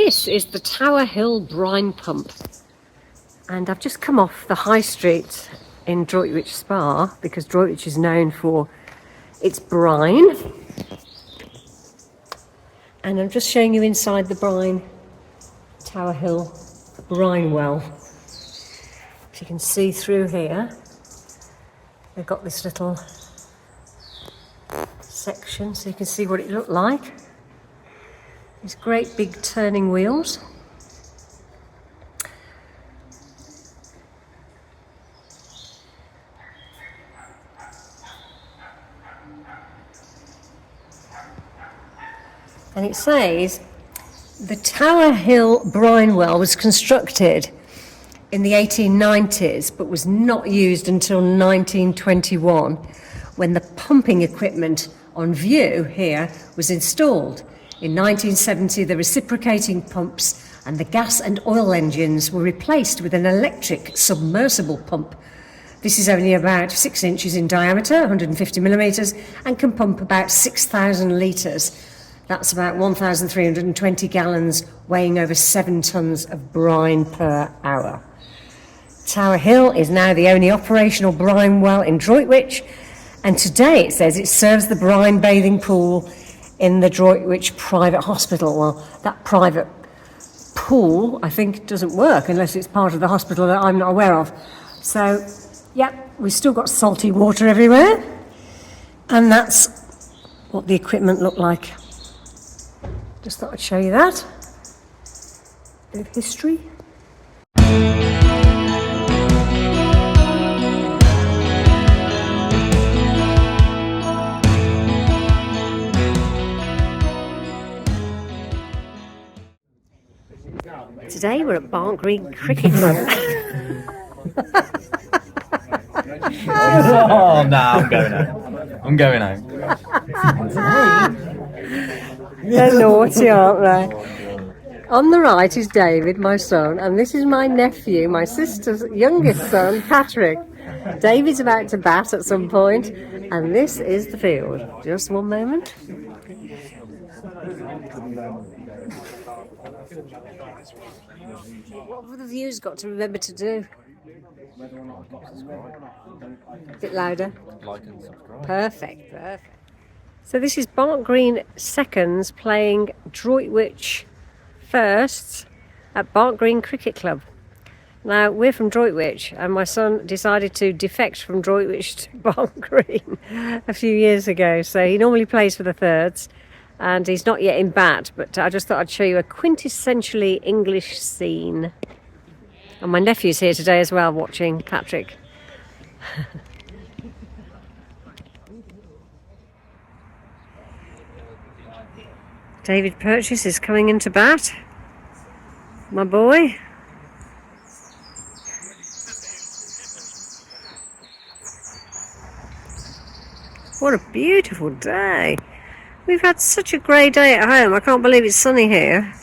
This is the Tower Hill brine pump, and I've just come off the high street in Droitwich Spa because Droitwich is known for its brine, and I'm just showing you inside the brine Tower Hill brine well. If you can see through here, they've got this little section so you can see what it looked like. These great big turning wheels. And it says the Tower Hill brine well was constructed in the 1890s but was not used until 1921 when the pumping equipment on view here was installed. In 1970, the reciprocating pumps and the gas and oil engines were replaced with an electric submersible pump. This is only about 6 inches in diameter, 150 millimetres, and can pump about 6,000 litres. That's about 1,320 gallons, weighing over 7 tonnes of brine per hour. Tower Hill is now the only operational brine well in Droitwich, and today it says it serves the brine bathing pool in the Droitwich private hospital. Well, that private pool, I think, doesn't work unless it's part of the hospital that I'm not aware of. So, yeah, we've still got salty water everywhere, and that's what the equipment looked like. Just thought I'd show you that. Bit of history. Today we're at Barnt Green Cricket Club. Oh no, I'm going home. I'm going home. They're naughty, aren't they? On the right is David, my son, and this is my nephew, my sister's youngest son, Patrick. David's about to bat at some point, and this is the field. Just one moment. What have the viewers got to remember to do? A bit louder. Like and subscribe. Perfect, perfect. So this is Barnt Green seconds playing Droitwich firsts at Barnt Green Cricket Club. Now, we're from Droitwich, and my son decided to defect from Droitwich to Barnt Green a few years ago. So he normally plays for the thirds, and he's not yet in bat, but I just thought I'd show you a quintessentially English scene. And my nephew's here today as well, watching Patrick. David Purchase is coming into bat. My boy. What a beautiful day. We've had such a grey day at home. I can't believe it's sunny here.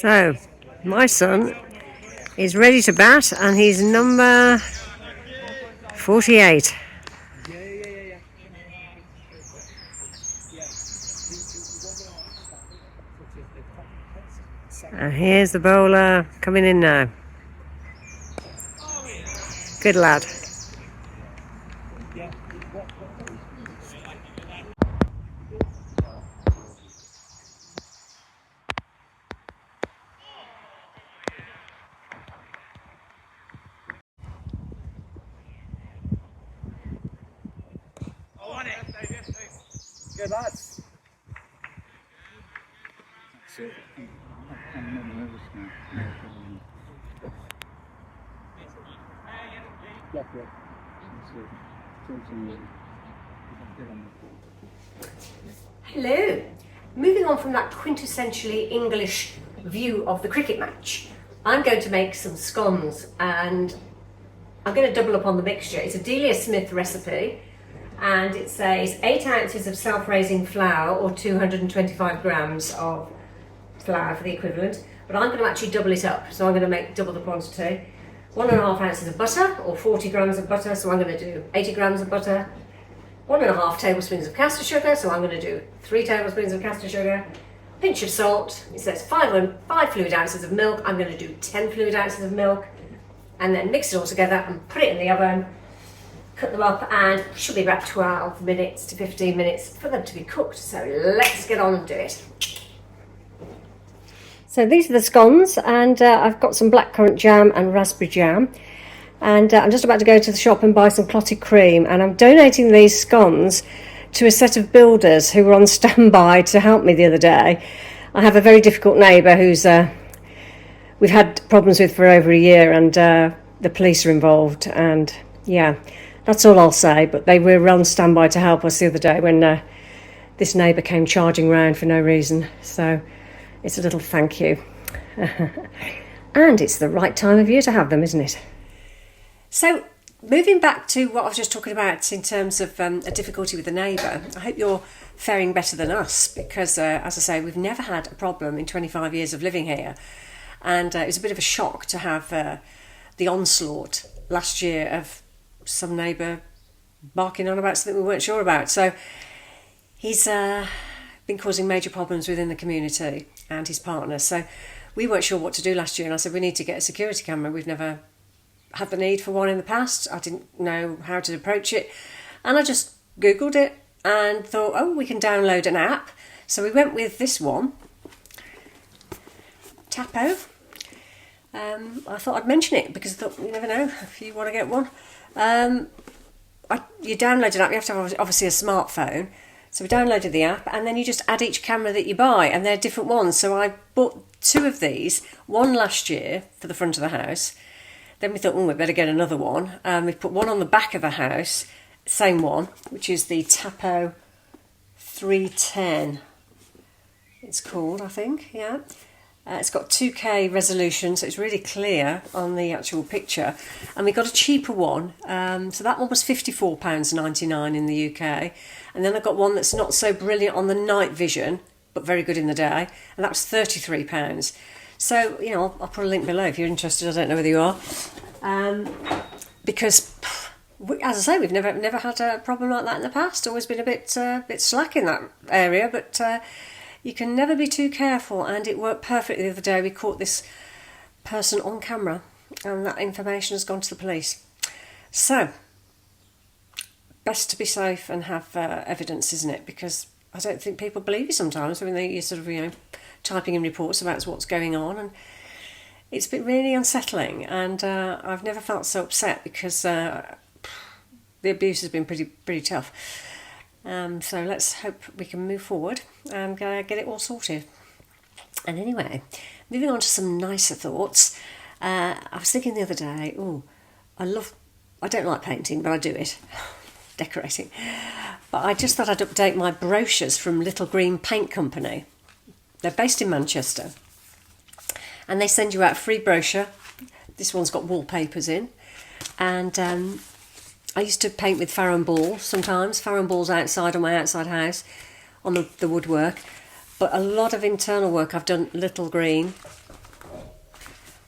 So, my son is ready to bat, and he's number 48. And here's the bowler coming in now. Good lad. Good lads. Hello. Moving on from that quintessentially English view of the cricket match, I'm going to make some scones, and I'm going to double up on the mixture. It's a Delia Smith recipe, and it says 8 ounces of self-raising flour or 225 grams of flour for the equivalent, but I'm going to actually double it up, so I'm going to make double the quantity. 1.5 ounces of butter or 40 grams of butter, so I'm going to do 80 grams of butter. 1.5 tablespoons of caster sugar, so I'm going to do 3 tablespoons of caster sugar. Pinch of salt. It says 5 fluid ounces of milk. I'm going to do 10 fluid ounces of milk, and then mix it all together and put it in the oven. Cut them up, and it should be about 12 minutes to 15 minutes for them to be cooked. So let's get on and do it. So these are the scones, and I've got some blackcurrant jam and raspberry jam, and I'm just about to go to the shop and buy some clotted cream, and I'm donating these scones to a set of builders who were on standby to help me the other day. I have a very difficult neighbour who's we've had problems with for over a year, and the police are involved, and yeah, that's all I'll say. But they were on standby to help us the other day when this neighbour came charging round for no reason, so it's a little thank you. And it's the right time of year to have them, isn't it? So moving back to what I was just talking about in terms of a difficulty with the neighbour, I hope you're faring better than us, because as I say, we've never had a problem in 25 years of living here, and it was a bit of a shock to have the onslaught last year of some neighbour barking on about something we weren't sure about. So he's been causing major problems within the community, and his partner. So we weren't sure what to do last year, and I said we need to get a security camera. We've never had the need for one in the past. I didn't know how to approach it, and I just googled it and thought, oh, we can download an app. So we went with this one, Tapo. I thought I'd mention it because I thought you never know if you want to get one. You download an app, you have to have obviously a smartphone. So we downloaded the app, and then you just add each camera that you buy, and they're different ones. So I bought 2 of these, one last year for the front of the house. Then we thought, we better get another one. We've put one on the back of the house, same one, which is the Tapo 310. It's called, I think, yeah. It's got 2K resolution, so it's really clear on the actual picture. And we got a cheaper one, so that one was £54.99 in the UK. And then I got one that's not so brilliant on the night vision, but very good in the day, and that was £33. So, you know, I'll put a link below if you're interested. I don't know whether you are. Because, as I say, we've never had a problem like that in the past. Always been a bit slack in that area, but you can never be too careful, and it worked perfectly the other day. We caught this person on camera, and that information has gone to the police. So, best to be safe and have evidence, isn't it? Because I don't think people believe you sometimes when you're sort of, you know, typing in reports about what's going on, and it's been really unsettling, and I've never felt so upset because the abuse has been pretty tough. So let's hope we can move forward and get it all sorted. And anyway, moving on to some nicer thoughts. I was thinking the other day, I don't like painting, but I do it, decorating. But I just thought I'd update my brochures from Little Green Paint Company. They're based in Manchester, and they send you out a free brochure. This one's got wallpapers in, and I used to paint with Farrow and Ball sometimes. Farrow and Ball's outside on my outside house on the woodwork, but a lot of internal work I've done Little Green,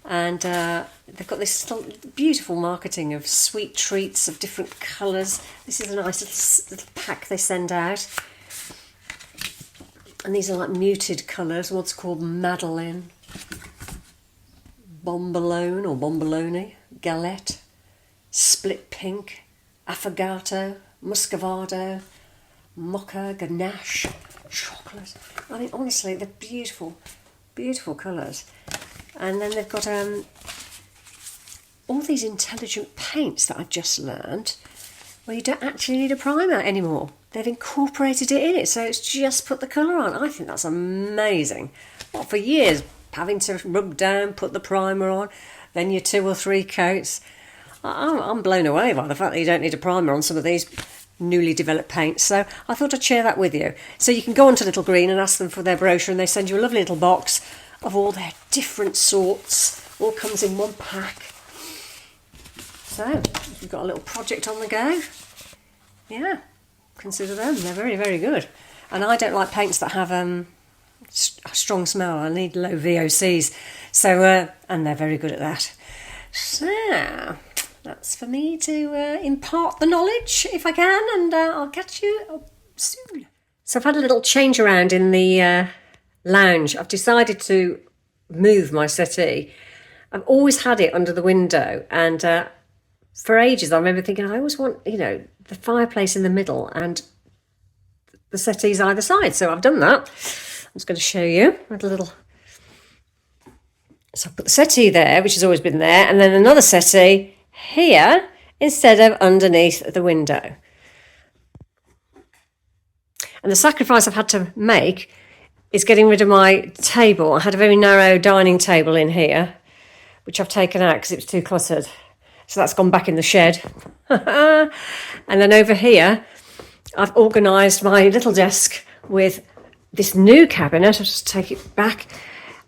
and they've got this beautiful marketing of sweet treats of different colours. This is a nice little pack they send out. And these are like muted colours. One's called Madeline, Bombalone or Bombalone, Galette, Split Pink, Affogato, Muscovado, Mocha, Ganache, Chocolate. I mean, honestly, they're beautiful, beautiful colours. And then they've got all these intelligent paints that I've just learned, where you don't actually need a primer anymore. They've incorporated it in it, so it's just put the colour on. I think that's amazing. Well, for years, having to rub down, put the primer on, then your 2 or 3 coats. I'm blown away by the fact that you don't need a primer on some of these newly developed paints. So I thought I'd share that with you. So you can go onto Little Green and ask them for their brochure, and they send you a lovely little box of all their different sorts All comes in one pack. So, if you've got a little project on the go, yeah, consider them. They're very, very good. And I don't like paints that have a strong smell. I need low VOCs. So, and they're very good at that. So, that's for me to impart the knowledge if I can, and I'll catch you soon. So I've had a little change around in the lounge. I've decided to move my settee. I've always had it under the window, and for ages I remember thinking I always want, you know, the fireplace in the middle and the settees either side. So I've done that. I'm just going to show you with a little. So I've put the settee there, which has always been there, and then another settee here instead of underneath the window. And the sacrifice I've had to make is getting rid of my table. I had a very narrow dining table in here, which I've taken out because it was too cluttered. So that's gone back in the shed. And then over here, I've organised my little desk with this new cabinet. I'll just take it back.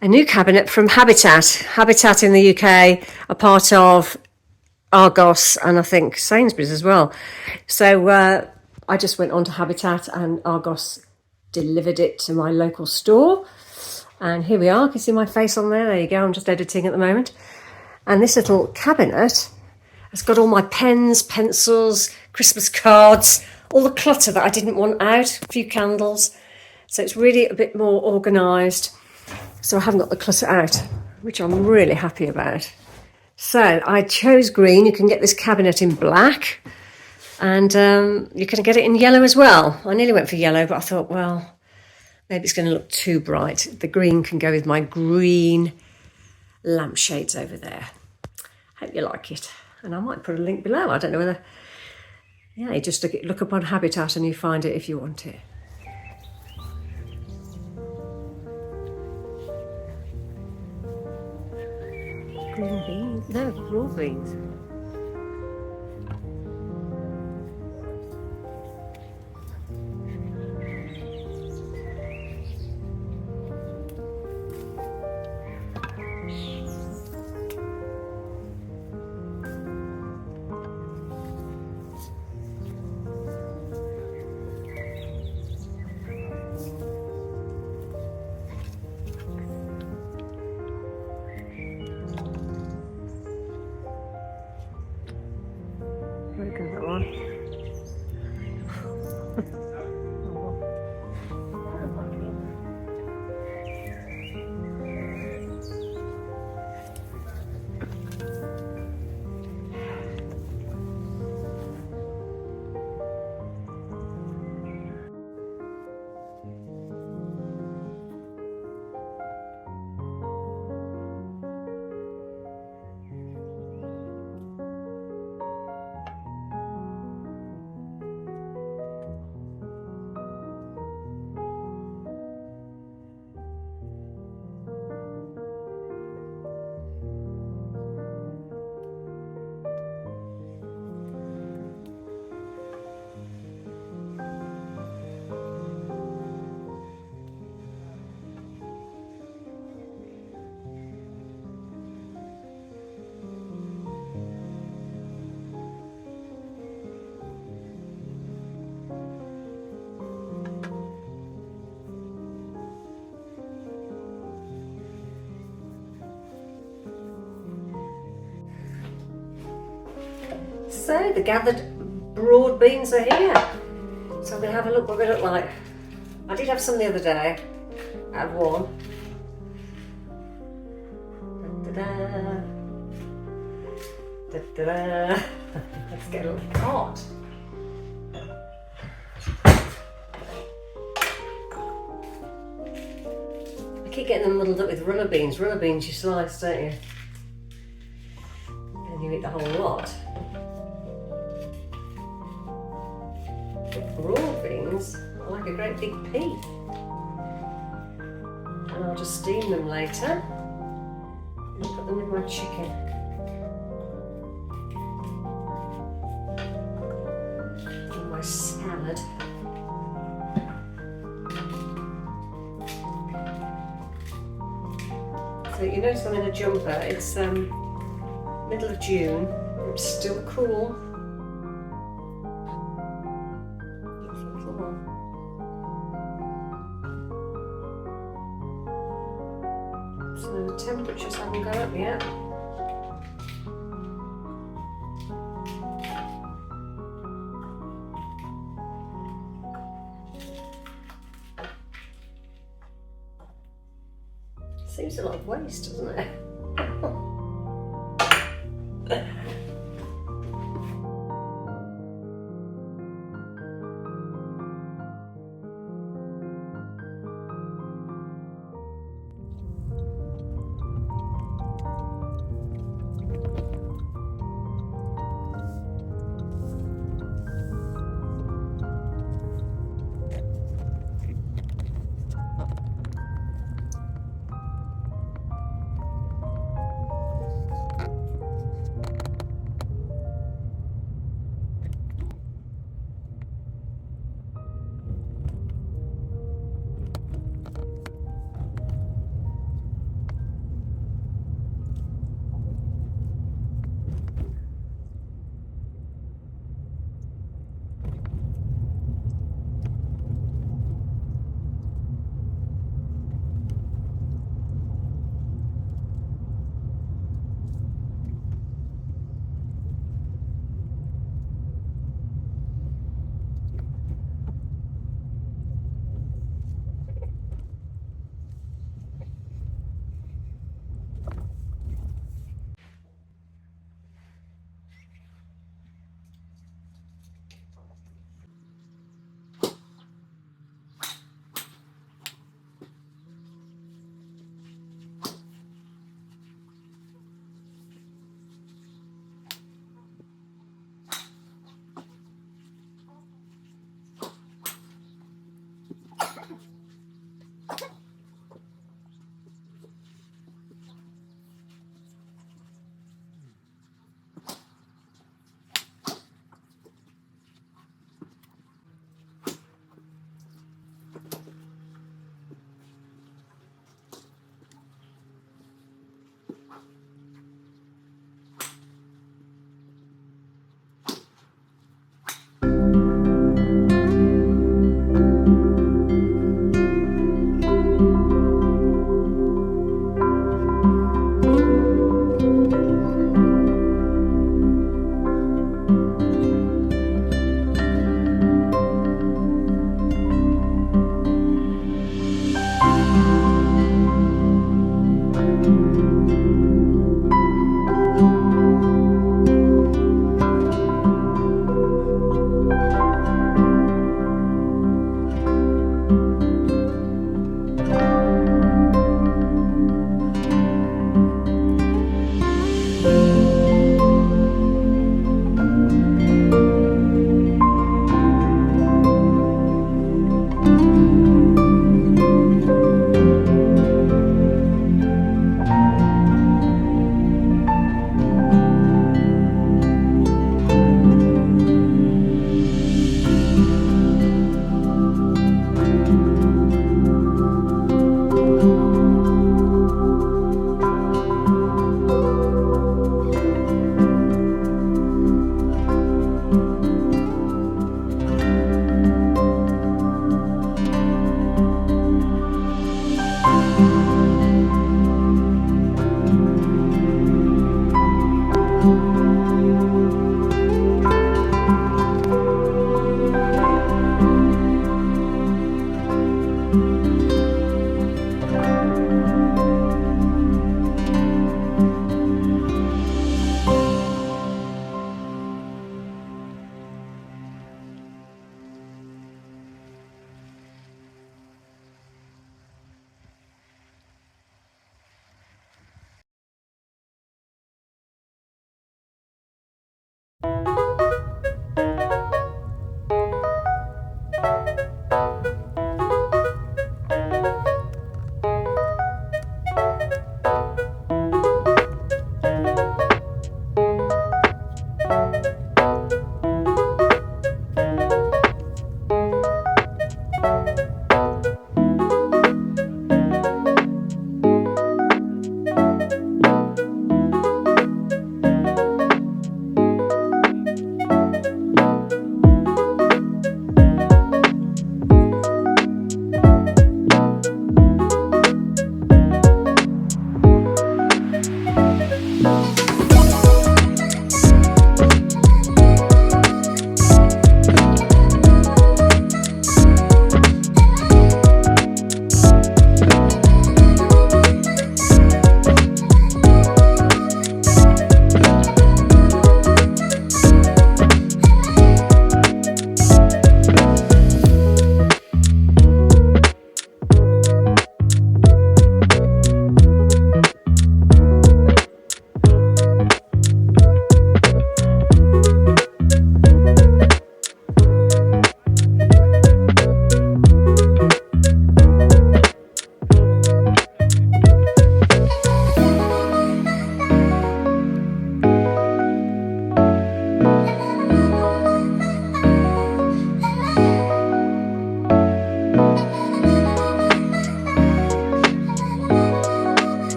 A new cabinet from Habitat. Habitat in the UK, a part of Argos and I think Sainsbury's as well. So I just went on to Habitat and Argos delivered it to my local store. And here we are. You can see my face on there. There you go. I'm just editing at the moment. And this little cabinet has got all my pens, pencils, Christmas cards, all the clutter that I didn't want out, a few candles. So it's really a bit more organised. So I haven't got the clutter out, which I'm really happy about. So I chose green. You can get this cabinet in black, and you can get it in yellow as well. I nearly went for yellow, but I thought, well, maybe it's going to look too bright. The green can go with my green lampshades over there. Hope you like it. And I might put a link below. I don't know whether... Yeah, you just look up on Habitat and you find it if you want it. Green beans? No, raw beans. So the gathered broad beans are here. So I'm going to have a look what they look like. I did have some the other day. I had one. Da-da-da. Da-da-da. Let's get a little pot. I keep getting them muddled up with runner beans. Runner beans you slice, don't you? And you eat the whole lot. Raw beans are like a great big pea. And I'll just steam them later and put them with my chicken. And my salad. So lovely. You notice I'm in a jumper. It's middle of June. It's still cool. So the temperatures haven't gone up yet. Seems a lot of waste, doesn't it?